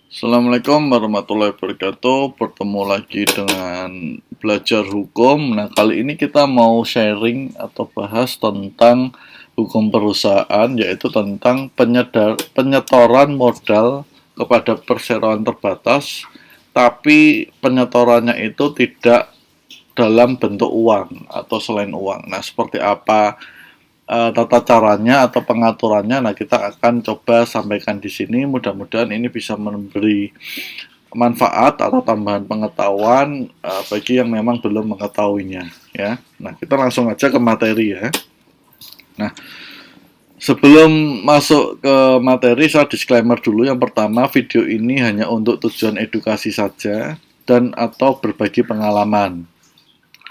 Assalamualaikum warahmatullahi wabarakatuh. Bertemu lagi dengan belajar hukum. Nah, kali ini kita mau sharing atau bahas tentang hukum perusahaan, yaitu tentang penyetoran modal kepada perseroan terbatas, tapi penyetorannya itu tidak dalam bentuk uang atau selain uang. Nah, seperti apa tata caranya atau pengaturannya? Nah, kita akan coba sampaikan di sini. Mudah-mudahan ini bisa memberi manfaat atau tambahan pengetahuan bagi yang memang belum mengetahuinya, ya. Nah, kita langsung aja ke materi, ya. Nah, sebelum masuk ke materi, saya disclaimer dulu. Yang pertama, video ini hanya untuk tujuan edukasi saja dan atau berbagi pengalaman.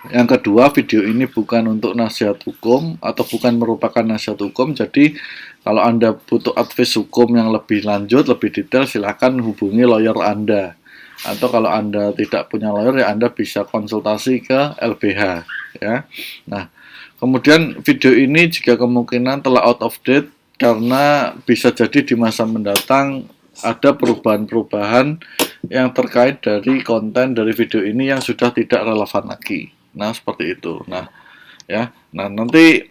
Yang kedua, video ini bukan untuk nasihat hukum atau bukan merupakan nasihat hukum. Jadi, kalau Anda butuh advice hukum yang lebih lanjut, lebih detail, silakan hubungi lawyer Anda. Atau kalau Anda tidak punya lawyer, ya Anda bisa konsultasi ke LBH, ya. Nah, kemudian video ini juga kemungkinan telah out of date karena bisa jadi di masa mendatang ada perubahan-perubahan yang terkait dari konten dari video ini yang sudah tidak relevan lagi. Nah, seperti itu. Nah, ya. Nah, nanti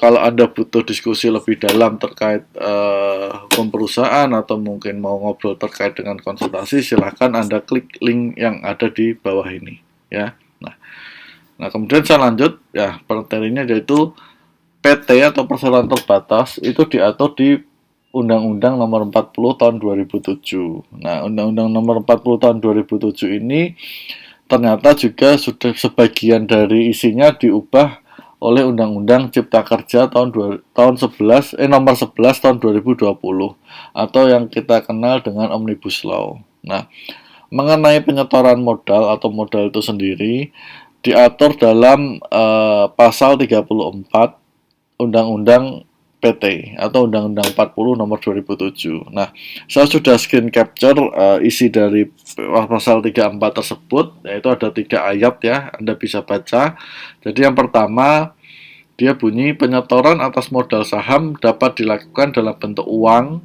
kalau Anda butuh diskusi lebih dalam terkait hukum perusahaan atau mungkin mau ngobrol terkait dengan konsultasi, silahkan Anda klik link yang ada di bawah ini, ya. Nah, kemudian saya lanjut, ya, materinya yaitu PT atau perseroan terbatas itu diatur di Undang-Undang Nomor 40 Tahun 2007. Nah, Undang-Undang Nomor 40 Tahun 2007 ini ternyata juga sudah sebagian dari isinya diubah oleh Undang-Undang Cipta Kerja tahun 11 nomor 11 tahun 2020 atau yang kita kenal dengan Omnibus Law. Nah, mengenai penyetoran modal atau modal itu sendiri diatur dalam pasal 34 Undang-Undang PT atau Undang-Undang 40 nomor 2007. Nah, saya sudah screen capture isi dari pasal 34 tersebut, yaitu ada 3 ayat, ya, Anda bisa baca. Jadi yang pertama, dia bunyi penyetoran atas modal saham dapat dilakukan dalam bentuk uang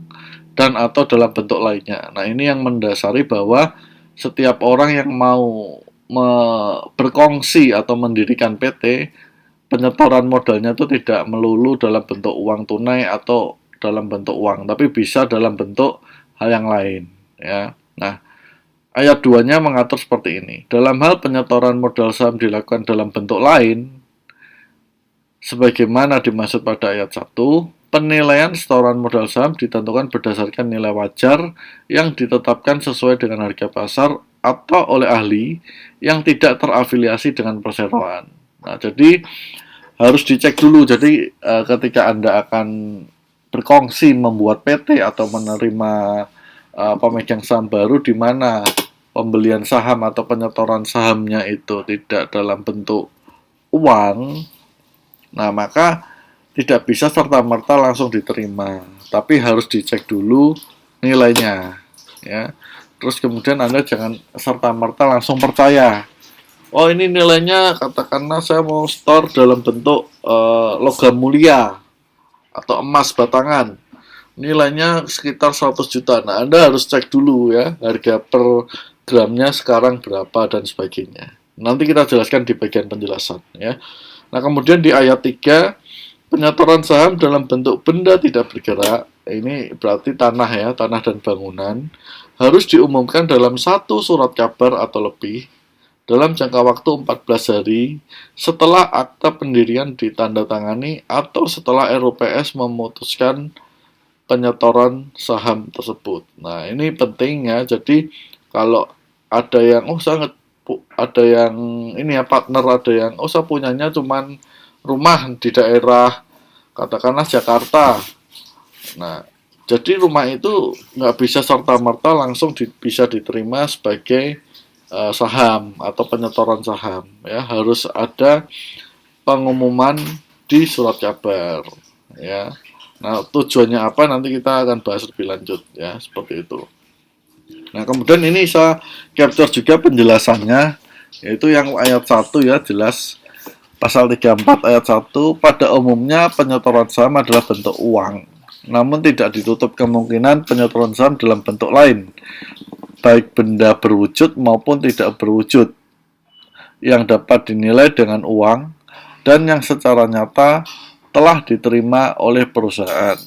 dan atau dalam bentuk lainnya. Nah, ini yang mendasari bahwa setiap orang yang mau berkongsi atau mendirikan PT, penyetoran modalnya itu tidak melulu dalam bentuk uang tunai atau dalam bentuk uang, tapi bisa dalam bentuk hal yang lain, ya. Nah, ayat 2-nya mengatur seperti ini. Dalam hal penyetoran modal saham dilakukan dalam bentuk lain, sebagaimana dimaksud pada ayat 1, penilaian setoran modal saham ditentukan berdasarkan nilai wajar yang ditetapkan sesuai dengan harga pasar atau oleh ahli yang tidak terafiliasi dengan perseroan. Nah, jadi harus dicek dulu. Jadi ketika Anda akan berkongsi membuat PT atau menerima pemegang saham baru di mana pembelian saham atau penyetoran sahamnya itu tidak dalam bentuk uang, nah maka tidak bisa serta-merta langsung diterima, tapi harus dicek dulu nilainya, ya. Terus kemudian Anda jangan serta-merta langsung percaya. Oh, ini nilainya katakanlah saya mau store dalam bentuk logam mulia atau emas batangan. Nilainya sekitar 100 juta. Nah, Anda harus cek dulu, ya, harga per gramnya sekarang berapa dan sebagainya. Nanti kita jelaskan di bagian penjelasan, ya. Nah, kemudian di ayat 3, penyetoran saham dalam bentuk benda tidak bergerak, ini berarti tanah, ya, tanah dan bangunan, harus diumumkan dalam satu surat kabar atau lebih dalam jangka waktu 14 hari setelah akta pendirian ditandatangani atau setelah RUPS memutuskan penyetoran saham tersebut. Nah, ini penting, ya. Jadi kalau ada yang ada yang ini, ya, partner, ada yang saya punyanya cuman rumah di daerah katakanlah Jakarta. Nah, jadi rumah itu nggak bisa serta-merta langsung bisa diterima sebagai saham atau penyetoran saham, ya. Harus ada pengumuman di surat kabar, ya. Nah, tujuannya apa nanti kita akan bahas lebih lanjut, ya, seperti itu. Nah, kemudian ini saya capture juga penjelasannya, yaitu yang ayat 1, ya, jelas. Pasal 34 ayat 1, pada umumnya penyetoran saham adalah bentuk uang, namun tidak ditutup kemungkinan penyetoran saham dalam bentuk lain baik benda berwujud maupun tidak berwujud yang dapat dinilai dengan uang dan yang secara nyata telah diterima oleh perusahaan.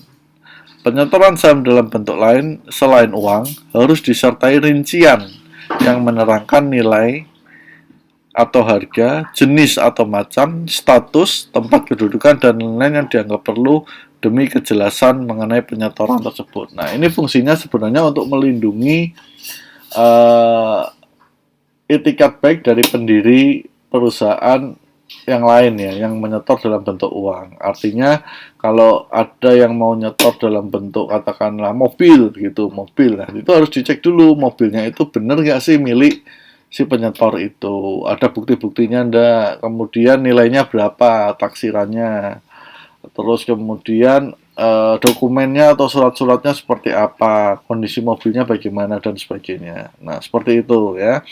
Penyetoran saham dalam bentuk lain selain uang harus disertai rincian yang menerangkan nilai atau harga, jenis atau macam, status, tempat kedudukan, dan lain-lain yang dianggap perlu demi kejelasan mengenai penyetoran tersebut. Nah, ini fungsinya sebenarnya untuk melindungi itikat baik dari pendiri perusahaan yang lain ya, yang menyetor dalam bentuk uang. Artinya kalau ada yang mau nyetor dalam bentuk katakanlah mobil gitu, mobil, nah itu harus dicek dulu mobilnya itu benar nggak sih milik si penyetor itu. Ada bukti-buktinya ndak, kemudian nilainya berapa, taksirannya, terus kemudian dokumennya atau surat-suratnya seperti apa, kondisi mobilnya bagaimana dan sebagainya. Nah, seperti itu ya.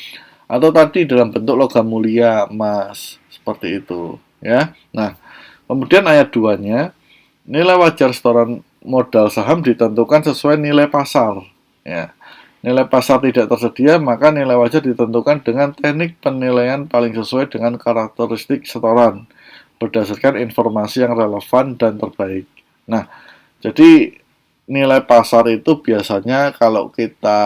Atau tadi dalam bentuk logam mulia emas, seperti itu ya. Nah, kemudian ayat 2-nya, nilai wajar setoran modal saham ditentukan sesuai nilai pasar ya. Nilai pasar tidak tersedia, maka nilai wajar ditentukan dengan teknik penilaian paling sesuai dengan karakteristik setoran berdasarkan informasi yang relevan dan terbaik. Nah, jadi nilai pasar itu biasanya kalau kita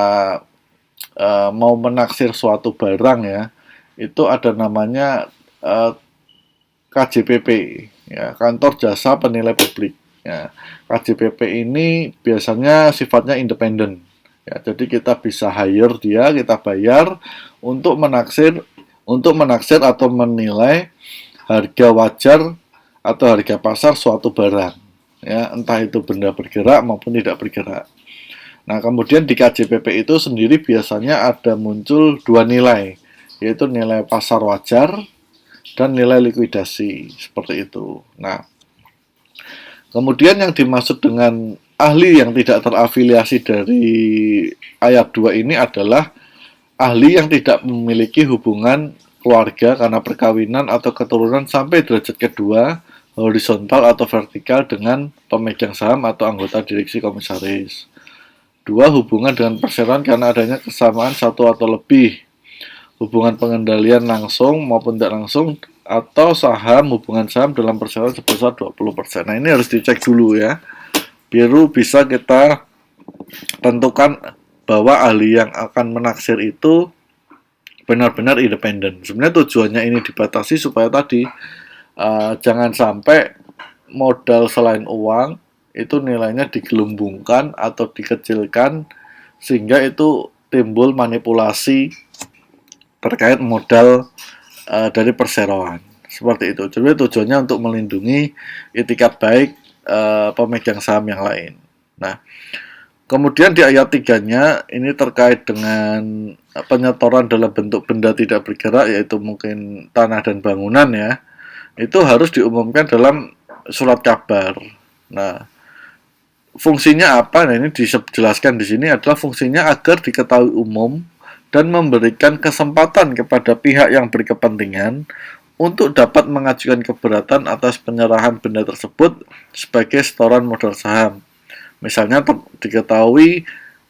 mau menaksir suatu barang ya, itu ada namanya KJPP ya, Kantor Jasa Penilai Publik ya. KJPP ini biasanya sifatnya independen ya, jadi kita bisa hire dia, kita bayar untuk menaksir atau menilai harga wajar atau harga pasar suatu barang ya, entah itu benda bergerak maupun tidak bergerak. Nah, kemudian di KJPP itu sendiri biasanya ada muncul dua nilai, yaitu nilai pasar wajar dan nilai likuidasi, seperti itu. Nah, kemudian yang dimaksud dengan ahli yang tidak terafiliasi dari ayat 2 ini adalah ahli yang tidak memiliki hubungan keluarga karena perkawinan atau keturunan sampai derajat kedua, horizontal atau vertikal dengan pemegang saham atau anggota direksi komisaris. 2. Hubungan dengan perseroan karena adanya kesamaan satu atau lebih hubungan pengendalian langsung maupun tidak langsung atau hubungan saham dalam perseroan sebesar 20%. Nah, ini harus dicek dulu ya, biar bisa kita tentukan bahwa ahli yang akan menaksir itu benar-benar independen. Sebenarnya tujuannya ini dibatasi supaya tadi jangan sampai modal selain uang itu nilainya digelembungkan atau dikecilkan sehingga itu timbul manipulasi terkait modal dari perseroan, seperti itu. Jadi tujuannya untuk melindungi itikat baik pemegang saham yang lain. Nah, kemudian di ayat 3-nya ini terkait dengan penyetoran dalam bentuk benda tidak bergerak, yaitu mungkin tanah dan bangunan ya. Itu harus diumumkan dalam surat kabar. Nah, fungsinya apa? Nah, ini dijelaskan di sini adalah fungsinya agar diketahui umum dan memberikan kesempatan kepada pihak yang berkepentingan untuk dapat mengajukan keberatan atas penyerahan benda tersebut sebagai setoran modal saham. Misalnya diketahui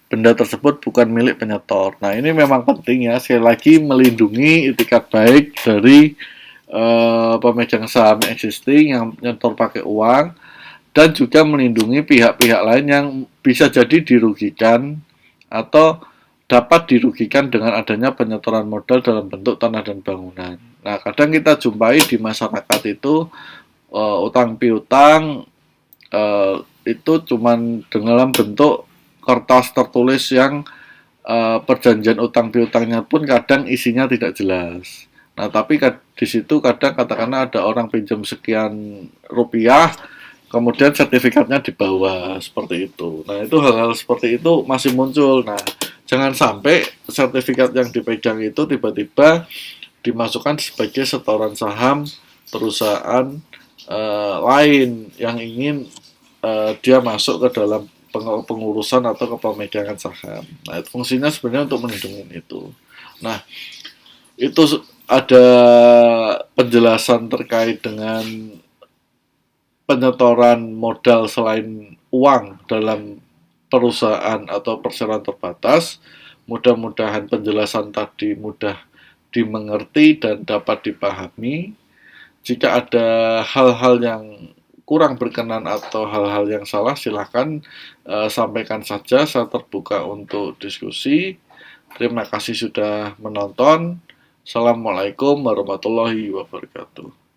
benda tersebut bukan milik penyetor. Nah, ini memang penting ya, sekali lagi melindungi itikat baik dari pemegang saham existing yang nyetor pakai uang, dan juga melindungi pihak-pihak lain yang bisa jadi dirugikan atau dapat dirugikan dengan adanya penyetoran modal dalam bentuk tanah dan bangunan. Nah, kadang kita jumpai di masyarakat itu utang piutang itu cuman dalam bentuk kertas tertulis yang perjanjian utang piutangnya pun kadang isinya tidak jelas. Nah, tapi di situ kadang katakanlah ada orang pinjam sekian rupiah, kemudian sertifikatnya di bawah, seperti itu. Nah, itu hal-hal seperti itu masih muncul. Nah, jangan sampai sertifikat yang dipegang itu tiba-tiba dimasukkan sebagai setoran saham perusahaan lain yang ingin dia masuk ke dalam pengurusan atau kepemilikan saham. Nah, itu fungsinya sebenarnya untuk melindungi itu. Nah, itu ada penjelasan terkait dengan penyetoran modal selain uang dalam perusahaan atau perseroan terbatas. Mudah-mudahan penjelasan tadi mudah dimengerti dan dapat dipahami. Jika ada hal-hal yang kurang berkenan atau hal-hal yang salah, silahkan sampaikan saja. Saya terbuka untuk diskusi. Terima kasih sudah menonton. Assalamualaikum warahmatullahi wabarakatuh.